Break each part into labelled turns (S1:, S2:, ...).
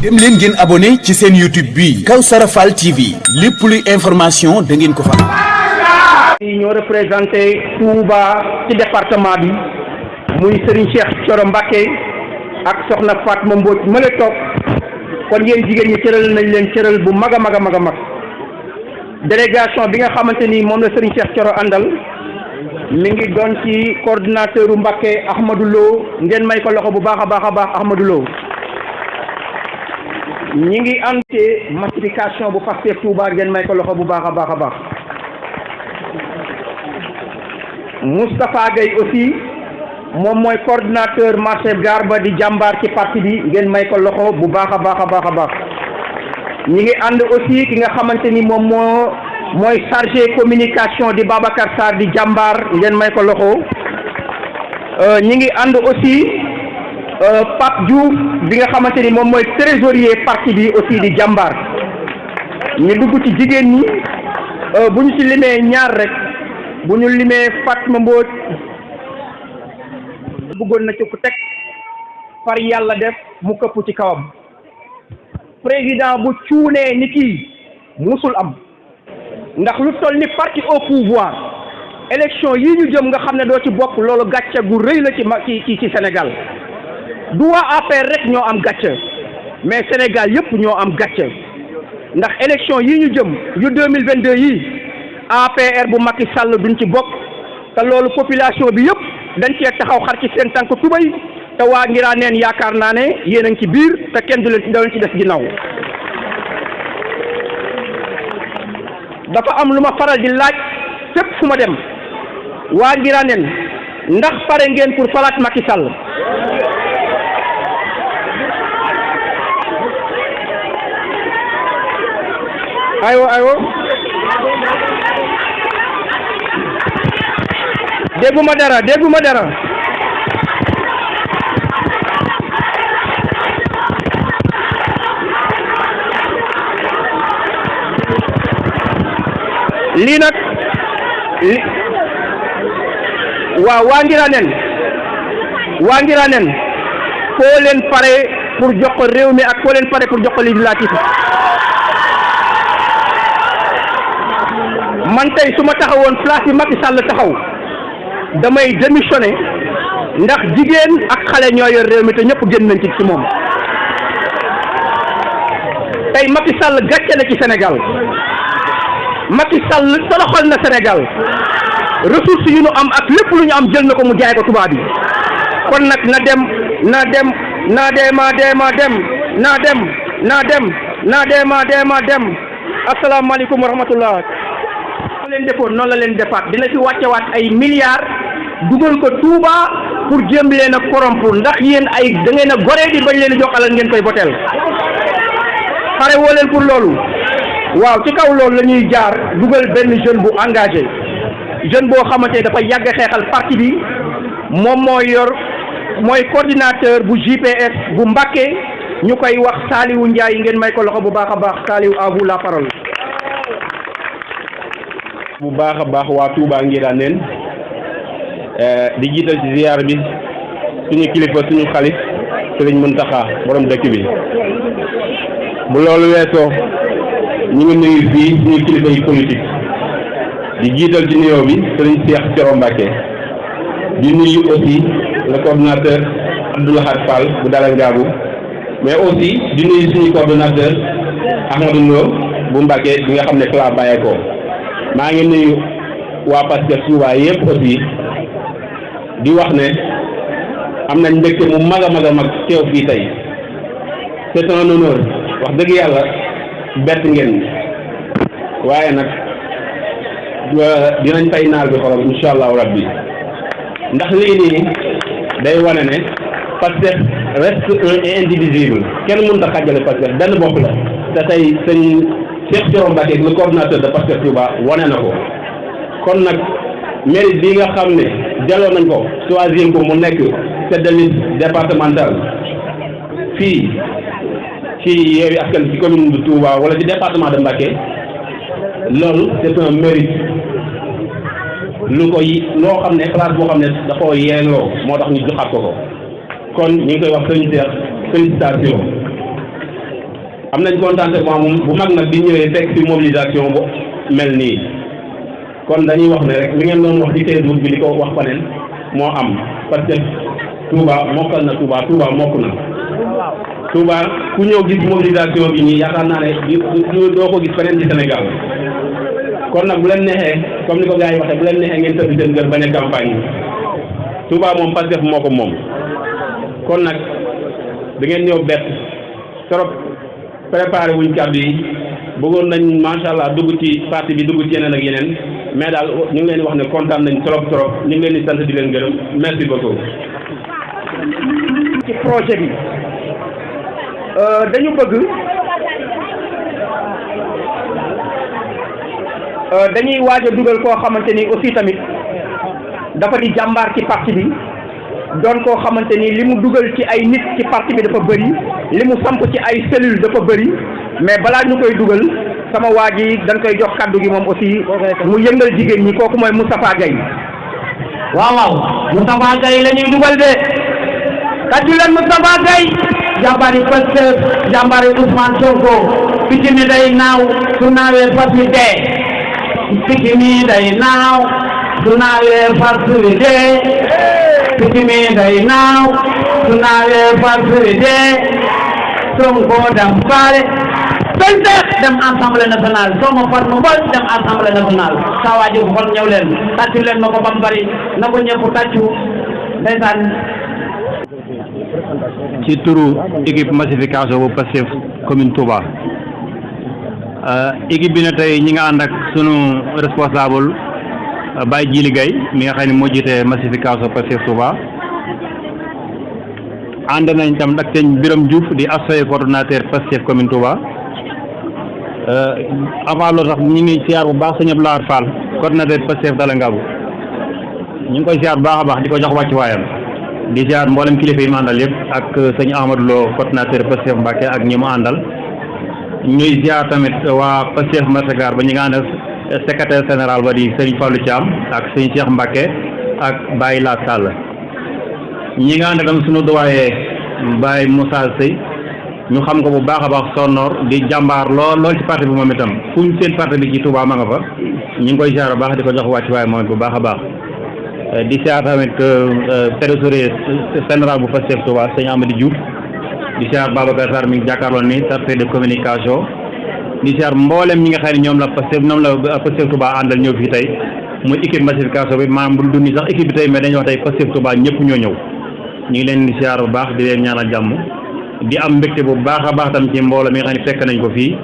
S1: dem leen ngeen abonné ci seen YouTube bi Kawsara Fall TV lépp luy information da ngeen ko fa
S2: ñoo représenté Touba ci département bi muy Serigne Cheikh Thioro Mbakce ak soxna Fatma Mbodj ma la toog kon yéen jigéen ñi cëral nañ leen cëral bu mag a mag a mag a mag délégation bi nga xamante ni moom la Serigne Cheikh Thioro àndal mi ngi doon ci coordinateur u Mbakce Ahmadou Lo ngeen may ko loxo bu baax a baax a baax Ahmadou Lo ñi ngi ànd ci massification bu Pastef Touba ngeen may ko loxo bu baax a baax a baax Moustapha Gueye aussi moom mooy coordinateur marché Garba di jàmbaar ci parti bi ngeen may ko loxo bu baax a baax a baax a baax ñi ngi ànd aussi ki nga xamante ni moom mooy chargé communication di Babacar Sarr di jàmbaar ngeen may ko loxo ñi ngi ànd aussi Pape Diouf bi nga xamante ni moom mooy trésorier parti bi aussi di jàmbaar ñu dugg ci jigéen ñi bu ñu ci limee ñaar rek bu ñu limee Fatma Mbodj bëggoon na ci ku teg far yàlla def mu këpp ci kawam président bu cuunee ni kii musul am ndax lu toll ni parti au pouvoir élection yi ñu jëm nga xam ne doo ci bokk loolu gàcce gu rëy la ci Sénégal du waa APR rek ñoo am gàcce mais Sénégal yëpp ñoo am gàcce ndax élection yi ñu jëm yu 2022 yi APR bu Macky Sall duñ ci bokk te loolu population bi yëpp dañ cee taxaw xar ci seen tànk tubay te waa nguiranen yaakaar naa ne yéen a ngi ci biir te kenn du leen ci def ginnaaw dafa am lu ma faral di laaj fépp fu ma dem waa nguiranen ndax pare ngeen pour falaat Macky Sall aywa dégguma dara lii nag waaw waa nguiranen foo leen pare pour jox ko réew mi ak foo leen pare pour jox ko législatif man tey su ma taxawoon place bi Macky Sall taxaw damay démissionné ndax jigéen ak xale ñoo yor réew mi te ñëpp génn nañ ci moom tey Macky Sall gàcce na ci Sénégal Macky Sall toroxal na Sénégal ressources yu nu am ak lépp lu ñu am jël na ko mu jaay ko tubaab yi kon nag na dem asalaamaaleykum wa rahmatullah leen defoon noonu la leen defaat dina ci wàccewaat ay milliards dugal ko Touba pour jéem leen a corrompre ndax yéen ay da ngeen a goree di bañ leen a jox alal ngeen koy boteel pare woo leen pour loolu waaw ci kaw loolu la ñuy jaar dugal benn jeune bu engagé jeune boo xamante dafa yàgg xeexal parti bi moom mooy coordinateur bu GPS bu Mbakce ñu koy wax Saliou Ndiaye ngeen may ko loxo bu baax a baax Saliou à vous la parole.
S3: bu baax a baax waa Touba nguiranen di jiital ci ziyaar bi suñu kilifa suñu xalif Serigne Mountakha borom dëkk bi bu loolu weesoo ñu ngi nuyu fii suñu kilifa yi politique di jiital ci nuyoo bi Serigne Cheikh Thioro Mbakce di nuyu aussi le coordinateur Abdoulaye Fall bu Dala Ngaabu mais aussi di nuyu suñu coordinateur Ahmadou Lo bu Mbakce bi nga xam ne fa bàyyeekoo maa ngi nuyu waa Pastef Touba yëpp aussi di wax ne am nañ mbégte mu mag a mag teew fii tey c'est un honneur wax dëgg yàlla bett ngeen waaye nag dinañ fay naar bi xorom insha allahu rabbi ndax lii nii day wane ne Pastef reste un et indivisible kenn mënut a xàjjale Pastef benn bopp la te tey sëñ Cheikh Thioro Mbakce le coordinateur de Pastef Touba wane na ko kon nag mérite bi nga xam ne jëloon nañ ko choisir ko mu nekk tête de liste départementale fii ci Yewwi Askan ci commune de Touba wala ci département de Mbakce loolu c'est un mérite lu ko loo xam ne place boo xam ne dafa yeeloo moo tax ñu joxaat ko kon ñu ngi koy wax sëñ Cheikh félicitation am nañ contentement bu mag nag di ñëwee fekk ci mobilisation bu mel nii kon dañuy wax ne rek li ngeen doon wax ci Facebook bi di ko wax panel moo am parce que Touba mokkal na Touba mokk na Touba ku ñëw gis mobilisation bi nii yaakaar naa ne doo ko gis feneen ci Sénégal kon nag bu leen neexee comme ni ko gars yi waxee bu leen neexee ngeen tëdd seen kër bañ a campagne Touba moom Pastef moo ko moom kon nag da ngeen ñëw bett trop préparé wuñ kàddu yi bëggoon nañ macha allah dugg ci parti bi dugg ci yeneen ak yeneen mais daal ñu ngi leen di wax ne kontaan nañ trop ñu ngi leen di sant di leen gërëm merci beaucoup.
S2: ci projet bi dañu bëgg dañuy waaj a dugal koo xamante ni aussi tamit dafa di jàmbaar ci parti bi doon koo xamante ni li mu dugal ci ay nit ci parti bi dafa bëri li mu samp ci ay cellule dafa bëri mais balaa ñu koy dugal sama waa ji dañ koy jox kàddu gi moom aussi mu yëngal jigéen ñi kooku mooy Moustapha Gaye.
S4: waaw Moustapha Gaye la ñuy dugal de kàddu leen Moustapha Gaye jàmbaari Pastef jàmbaari Ousmane Sonko picc mi day naaw su naawee fas wi dee picc mi day naaw su naawee fas wi dee picc mi day naaw su naawee fas wi dee Sonko dem baare dem assemblée nationale Sonko far ma bol dem assemblée nationale saa waaju ko kon ñëw leen tàccu leen ma ko bam bari na ko ñëpp tàccu ndeysaan.
S5: ci turu équipe massification bu Pastef commune Touba équipe bi ne tey ñi nga ànd ak sunu responsable Baye Djili Gaye mi nga xam ne moo jiite massification Pastef Touba ànd nañ tam ak sëñ Biram Diouf di associé coordinateur Pastef commune Touba avant loolu sax ñu ngi siyaar bu baax sëñ Abdoulaye Fall coordinateur Pastef Dala Ngaabu ñu ngi koy siyaar bu baax a baax di ko jox wàcc waayam di siyaar mboolem kilifa yi mu àndal yëpp ak sëñ Amadou Lo coordinateur Pastef Mbakce ak ñi mu àndal ñuy siyaar tamit waa Pastef Masagar ba ñi nga ànd ak secrétaire général ba di sëñ Fallou Thiam ak sëñ Cheikh Mbacke ak Baye La Sall ñi nga ànd tam suñu doyen Baye Moussa Sey ñu xam ko bu baax a baax sonnoor di jàmbaar lool ci parti bi moom itam fu ñu seen parti bi ci Touba ma nga fa ñu ngi koy siyaar bu baax di ko jox wàcc waaye moom it bu baax a baax di siyaar tamit trésorier général bu Pastef Touba sëñ Amady Diouf di siyaar Babacar Sarr mi ngi jàkkaarloo ni chargé de communication di siyaar mboolem ñi nga xam ne ñoom la Pastef Touba àndal ñëw fii tey muy équipe massification bi maanaam bu dul ni sax équipe bi tey mais dañuy wax tey Pastef Touba ñëpp ñoo ñëw ñu ngi leen di siyaar bu baax di leen ñaanal jàmm di am mbégte bu baax a baax tam ci mbooloo mi nga xam ne fekk nañ ko fii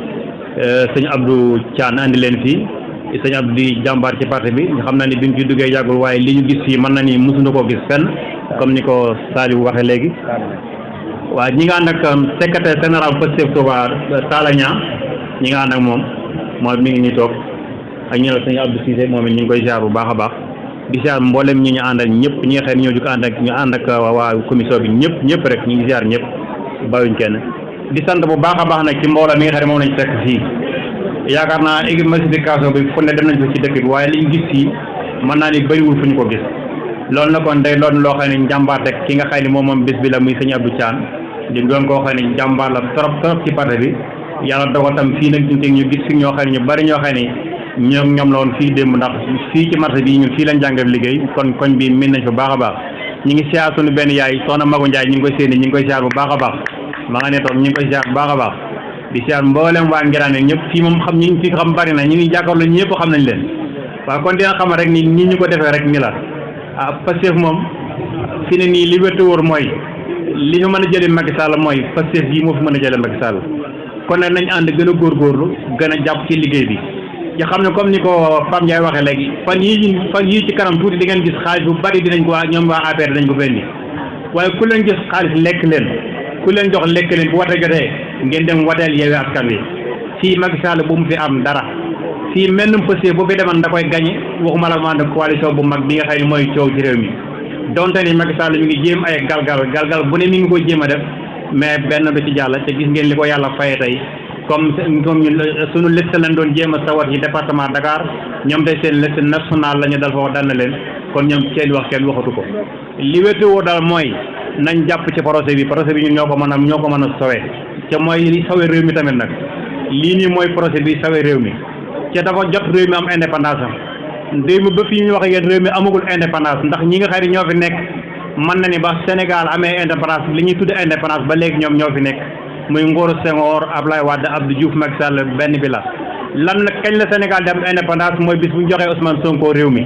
S5: sëñ Abdou Thian andi leen fii sëñ Abdou di jàmbaar ci parti bi xam naa ni bi ñu ci duggee yàggul waaye li ñu gis fii mën na ni mosuñu koo gis fenn comme ni ko Saliou waxee léegi waaw ñi nga ànd ak secrétaire général Pastef Touba Talla Niang ñi nga ànd ak moom mi ngi ñuy toog ak ñu ne sëñ Abdou Cissé moom it ñu ngi koy ziar bu baax a baax di ziar mboolem ñi ñu àndal ñëpp ñi nga xam ne ñoo jug ànd ak waa commission bi ñëpp rek ñu ngi ziar ñëpp bàyyiwuñ kenn di sant bu baax a baax nag ci mbooloo mi nga xam ne moom lañ fekk fii yaakaar naa équipe massification bi fu ne dem nañ ko ci dëkk bi waaye liñ gis fii mën naa ni bëriwul fu ñu ko gis loolu na kon day doon loo xam ne njàmbaar rek ki nga xam ne moom bés bi la muy sëñ Abdou Thian di doon koo xam ne njàmbaar la trop ci parti bi yàlla dogal tam fii nag ñu gis fi ñoo xam ne ñu bari ñoo xam ne ñoom la woon fii démb ndax fii ci marché bi ñun fii lañ jàngal liggéey kon koñ bi min nañ fa baax a baax ñu ngi siyaar suñu benn yaay soxna Magu Ndiaye ñu ngi koy séeni ñu ngi koy siyaar bu baax a baax ma nga ne toog ñu ngi koy siyaar bu baax a baax di siyaar mboolem waa Nguiranen ñëpp fii moom xam ñi fi xam bari na ñu ngi jàkkaarloo ñëpp xam nañ leen waaw kon dina xam rek ni ñu ko defee rek ni la Pastef moom fi ne nii li wér te wóor mooy li ñu mën a jëlee Macky Sall mooy Pastef yi moo fi mën a jëlee Macky Sall kon nag nañ ànd gën a góorgóorlu gën a jàpp ci liggéey bi nga xam ne comme ni ko Pape Ndiaye waxee léegi fan yii ci kanam tuuti di ngeen gis xaalis bu bari dinañ ko ñoom waa APR dinañ ko fendi waaye ku leen gis xaalis lekk leen ku leen jox lekk leen bu wate jotee ngeen dem wateel Yewwi Askan Wi fii Macky Sall bu mu fi am dara fii mennum Pastef bu fi demoon da koy gañe waxuma la maa coalition bu mag bi nga xam ne mooy coow ci réew mi donte ni Macky Sall mi ngi jéem ay galgal bu ne mi ngi koy jéem a def mais benn du ci jàll te gis ngeen li ko yàlla faye tey comme ñun suñu liste lañ doon jéem a sawat ci département Dakar ñoom tey seen liste nationale la ñu dal foofu dal na leen kon ñoom seen wax kenn waxatu ko li wétuwoo daal mooy nañ jàpp ci projet bi ñun ñoo ko mën a sowe ca mooy li sawee réew mi tamit nag lii nii mooy projet bi sawee réew mi ca dafa jot réew mi am indépendance am réew mi ba fii ñu wax ak yéen réew mi amagul indépendance ndax ñi nga xam ne ñoo fi nekk mën na ni ba Sénégal amee indépendance li ñuy tudde indépendance ba léegi ñoom ñoo fi nekk muy Ngor Senghor Ablaye Wade Abdou Diouf Macky Sall benn bi la lan nag kañ la Sénégal di am indépendance mooy bis bu ñu joxee Ousmane Sonko réew mi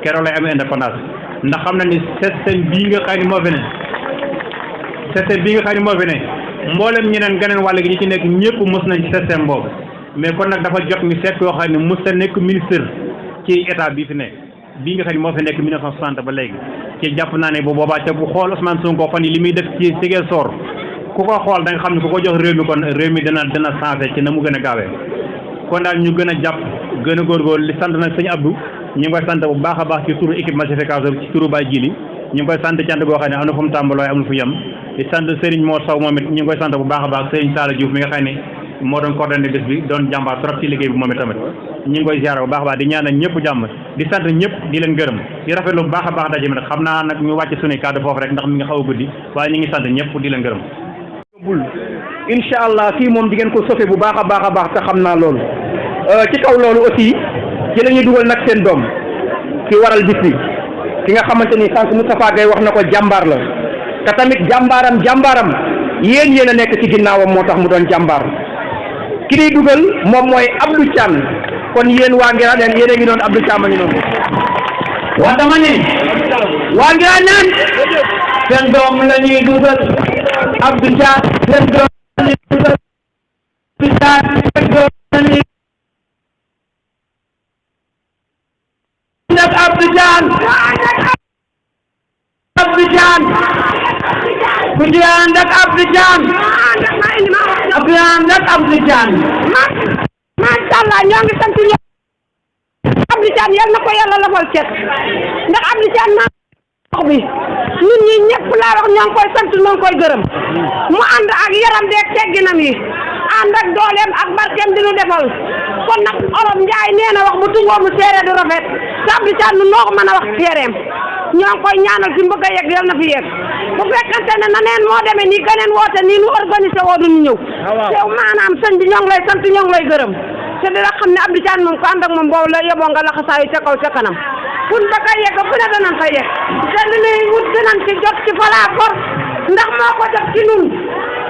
S5: keroog lay am indépendance ndax xam na ni système bii nga xam ne moo fi ne système bii nga xam ne moo fi ne mboolem ñeneen geneen wàll gi ñi ci nekk ñëpp mos nañ ci système boobu mais kon nag dafa jot ñu seet yoo xam ne mos a nekk ministre ci état bii fi nekk bii nga xam ne moo fi nekk 1960 ba léegi ci jàpp naa ne bu boobaa ca bu xool Ousmane Sonko fan yi li muy def ci Ziguinchor ku ko xool da nga xam ne ku ko jox réew mi kon réew mi dana changé ci na mu gën a gaawee kon daal ñu gën a jàpp gën a góorgóorlu li sant nag sëñ Abdou ñu ngi koy sant bu baax a baax ci turu équipe massification ci turu Baye Djili ñu ngi koy sant cant goo xam ne am na fu mu tàmbaloo am na fu yem di sant Serigne Mor Sow moom it ñu ngi koy sant bu baax a baax Serigne Sala Diouf mi nga xam ne moo doon coordonné bés bi doon jàmbaar trop ci liggéey bi moom it tamit ñu ngi koy ziar bu baax a baax di ñaanal ñëpp jàmm di sant ñëpp di leen gërëm di rafetlu bu baax a baax daje mi nag xam naa nag ñu wàcc suñuy kàddu foofu rek ndax mi nga xaw a guddi waaye ñu ngi sant ñëpp di leen gërëm
S2: incha allah fii moom di ngeen ko sofe bu baax a baax a baax te xam naa loolu ci kaw loolu aussi ci la ñuy dugal nag seen doom ki waral bis bi ki nga xamante ni sànq Moustapha Gaye wax na ko jàmbaar la te tamit jàmbaaram yéen a nekk ci ginnaawam moo tax mu doon jàmbaar ki ñuy dugal moom mooy Abdou Thian kon yéen waa Nguiranen yéen a ngi doon Abdou Thian a ngi noonu.
S4: waa dama ne waa Nguiranen seen doom la ñuy dugal Abdou Thian seen doom la ñuy dugal Abdou Thian seen doom la ñuy ndak Abdou Thian Abdou Thian ku ci ànd ak Abdou Thian Abdou ànd ak Abdou Thian
S6: macha allah ñoo ngi sant ñëpp Abdou Thian yal na ko yàlla lafal cet ndax Abdou Thian naa wax bi ñun ñi ñëpp laa wax ñoo ngi koy sant ñoo ngi koy gërëm mu ànd ak yaram beeg tegginam yi ànd ak dooleem ak barkeem di nu defal kon nag olof Njaay nee na wax bu tungoo mu séeréer du rafet te Abdou Thian nu noo ko mën a wax séeréem ñoo ngi koy ñaanal fi mu bëgg a yegg yal na fi yegg bu fekkante ne na neen moo demee nii keneen woote nii nu organisé woo duñu ñëw te maanaam sëñ bi ñoo ngi lay sant ñoo ngi lay gërëm te dina xam ne Abdou Thian moom ko ànd ak moom boobu la yeboo nga laxasaayu ca kaw ca kanam fu ñu bëgg a yegg fu ne danañ fa yegg te li ñuy wut dinañ ci jot ci falaa force ndax moo ko def ci nun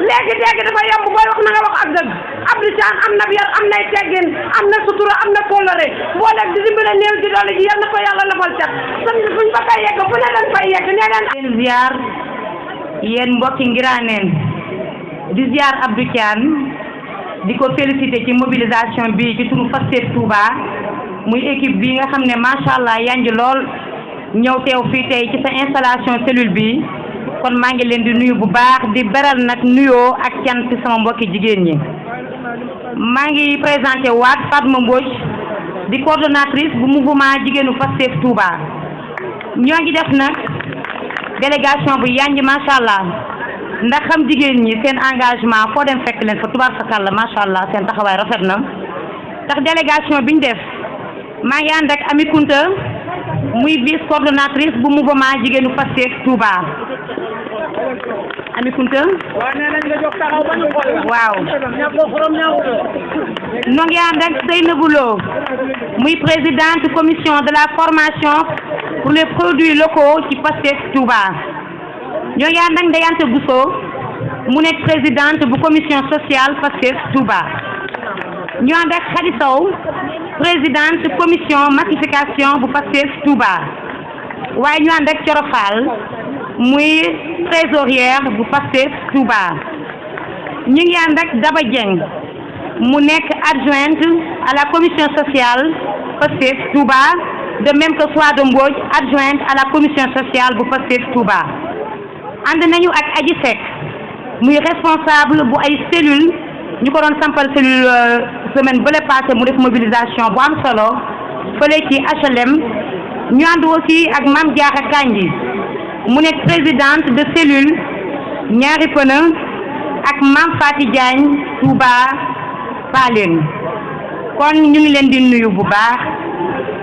S6: léegi dafa yomb booy wax na nga wax ak dëgg Abdou Thian am na yar am nay teggin am na sutura am na kóllëre boo def di dimbale néew ci doole ji yal na ko yàlla lafal cat sëñ bi fu ñu bëgg a yegg fu ne dañ fay yegg nee leen
S7: ziar yéen mbokki Nguiranen di ziar Abdou Thian di ko félicité ci mobilisation bi ci turu Pastef Touba muy équipe bi nga xam ne macha allah yanj lool ñëw teew fii tey ci sa installation cellule bi kon maa ngi leen di nuyu bu baax di beral nag nuyoo ak cant sama mbokki jigéen ñi maa ngi présenté waat Fatma Mbodj di coordonnatrice bu mouvement jigéenu Pastef Touba ñoo ngi def nag délégation bu yanj macha allah ndax xam jigéen ñi seen engagement foo dem fekk leen fa tubaab fakal la macha allah seen taxawaay rafet na tax délégation bi ñu def maa ngi ànd ak Ami Kunta muy vice coordonnatrice bu mouvement jigéenu Pastef Touba Ami Kunta waaw noo ngi ànd ak Seynabou Lo muy présidente commission de la formation pour les produits locaux ci Pastef Touba ñoo ngi ànd ak Ndeyante Bousso mu nekk présidente bu commission sociale Pastef Touba ñu ànd ak Khady Sow présidente commission massification bu Pastef Touba waaye ñu ànd ak Thioro Fall muy trésorière bu Pastef Touba ñu ngi ànd ak Daba Dieng mu nekk adjointe à la commission sociale Pastef Touba de même que Souada Mbodj adjointe à la commission sociale bu Pastef Touba ànd nañu ak Adji Seck muy responsable bu ay cellule ñu ko doon sampal cellule semaine bële passé mu def mobilisation bu am solo fële ci HLM ñu ànd aussi ak Mame Diarra Kandji mu nekk présidente de cellule ñaari pëna ak Mame Fati Diagne Touba Palen kon ñu ngi leen di nuyu bu baax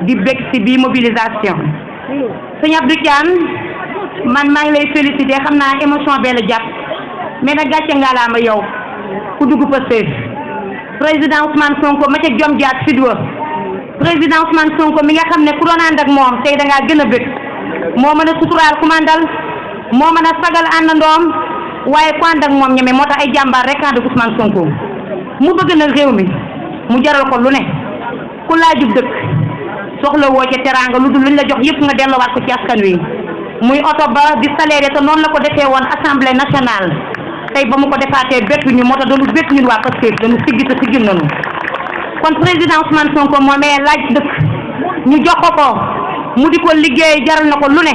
S7: di bég ci bi mobilisation sëñ Abdou Thian man maa ngi lay féliciter xam naa émotion bee la jàpp mais nag gàcce ngalaama yow ku dugg Pastef président Ousmane Sonko ma ca jom ji ak fidwa président Ousmane Sonko mi nga xam ne ku doon ànd ak moom tey da ngaa gën a bëgg moo mën a suturaal ku mandal moo mën a sagal àndandoom waaye ku ànd ak moom ñeme moo tax ay jàmbaar rek ànd ak Ousmane Sonko mu bëgg na réew mi mu jaral ko lu ne ku laajub dëkk soxla woo ca teraanga lu dul luñ la jox yëpp nga delloowaat ko ci askan wi muy oto ba di salaire te noonu la ko defee woon assemblée nationale tey ba mu ko defaatee bettu ñu moo tax doonu bettu ñun waa Pastef dañu siggi te siggil nañu kon président Ousmane Sonko moomee laaj dëkk ñu jox ko mu di ko liggéey jaral na ko lu ne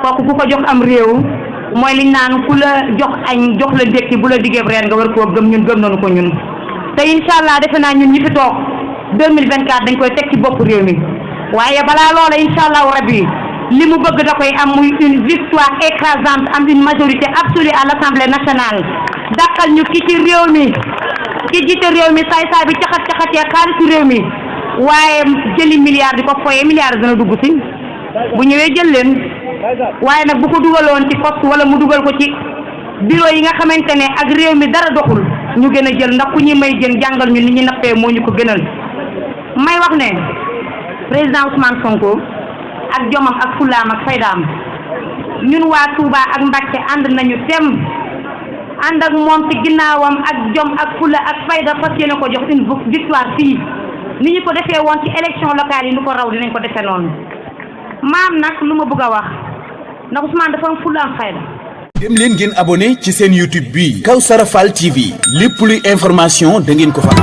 S7: kooku ku ko jox am réew mooy liñ naan ku la jox añ jox la ndékki bu la diggee reer nga war koo gëm ñun gëm nañu ko ñun te incha allah defe naa ñun ñi fi toog 2024 dañ koy teg ci bopp réew mi waaye balaa loola incha allahu rabbi li mu bëgg da koy am muy une victoire écrasante am une majorité absolue à l'Assemblée nationale dàqal ñu ki ci réew mi ki jiite réew mi saay bi caxat-caxatee xaalisu réew mi waaye jëli milliard di ko foyee milliard dana dugg si bu ñëwee jël leen waaye nag bu ko dugaloon ci poste wala mu dugal ko ci bureau yi nga xamante ne ak réew mi dara doxul ñu gën a jël ndax ku ñuy may jën jàngal ñu ni ñu nappee moo ñu ko gënal may wax ne président Ousmane Sonko ak jomam ak fulaam ak faydaam ñun waa Touba ak Mbakce ànd nañu tem ànd ak moom ci ginnaawam ak jom ak fula ak fayda fas yéene ko jox une victoire fii ni ñu ko defee woon ci élection locale yi nu ko raw dinañ ko defee noonu maam nag lu ma bëgg a wax ndax Ousmane dafa am fula am fayda.
S1: dem leen ngeen abonné ci seen YouTube bi Kawsara Fall TV lépp luy information da ngeen ko fa